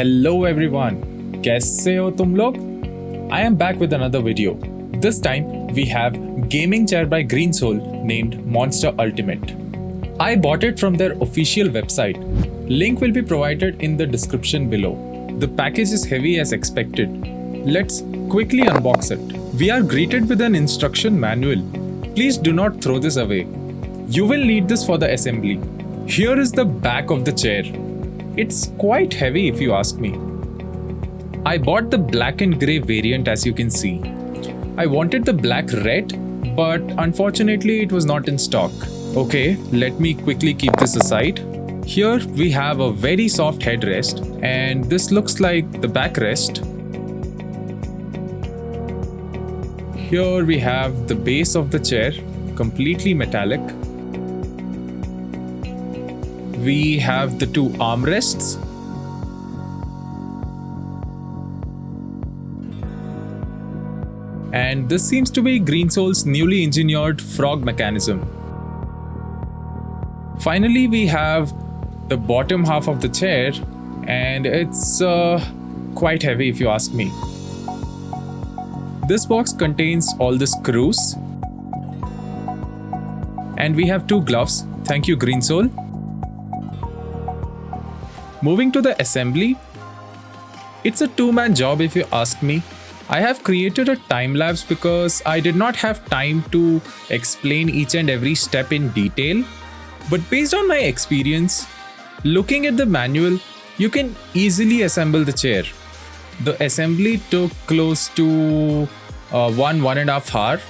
Hello everyone, कैसे हो तुम लोग? I am back with another video. This time we have gaming chair by Green Soul named Monster Ultimate. I bought it from their official website. Link will be provided in the description below. The package is heavy as expected. Let's quickly unbox it. We are greeted with an instruction manual. Please do not throw this away. You will need this for the assembly. Here is the back of the chair. It's quite heavy if you ask me. I bought the black and grey variant as you can see. I wanted the black red, but unfortunately it was not in stock. Okay, let me quickly keep this aside. Here we have a very soft headrest and this looks like the backrest. Here we have the base of the chair, completely metallic. We have the two armrests. And this seems to be Green Soul's newly engineered frog mechanism. Finally, we have the bottom half of the chair, and it's quite heavy if you ask me. This box contains all the screws. And we have two gloves. Thank you, Green Soul. Moving to the assembly, it's a two-man job if you ask me. I have created a time-lapse because I did not have time to explain each and every step in detail. But based on my experience, looking at the manual, you can easily assemble the chair. The assembly took close to 1.5 hours.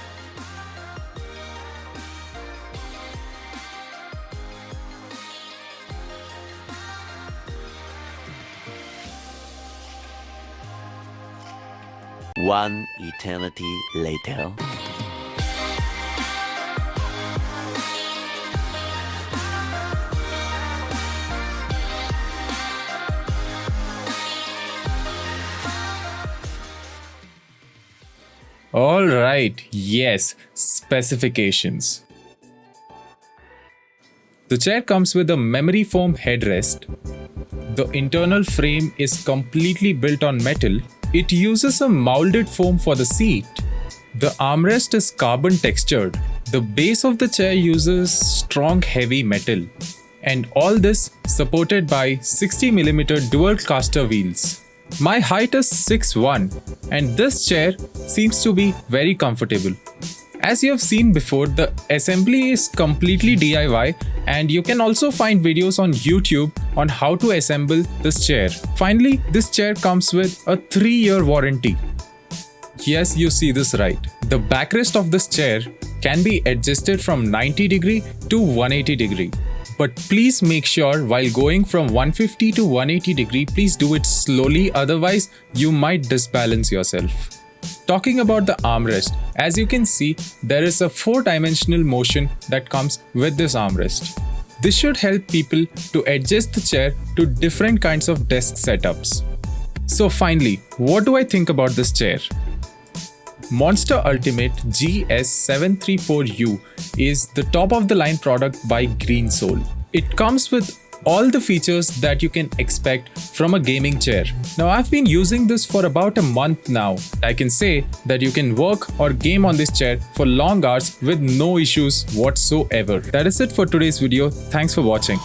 One eternity later. Alright, yes, specifications. The chair comes with a memory foam headrest. The internal frame is completely built on metal. It uses a molded foam for the seat. The armrest is carbon textured. The base of the chair uses strong heavy metal. And all this supported by 60mm dual caster wheels. My height is 6'1" and this chair seems to be very comfortable. As you have seen before, the assembly is completely DIY and you can also find videos on YouTube on how to assemble this chair. Finally, this chair comes with a 3-year warranty. Yes, you see this right. The backrest of this chair can be adjusted from 90° to 180°. But please make sure while going from 150 to 180°, please do it slowly, otherwise you might disbalance yourself. Talking about the armrest, as you can see, there is a 4-dimensional motion that comes with this armrest. This should help people to adjust the chair to different kinds of desk setups. So finally, what do I think about this chair? Monster Ultimate GS734U is the top of the line product by Green Soul. It comes with all the features that you can expect from a gaming chair. Now I've been using this for about a month now. I can say that you can work or game on this chair for long hours with no issues whatsoever. That is it for today's video. Thanks for watching.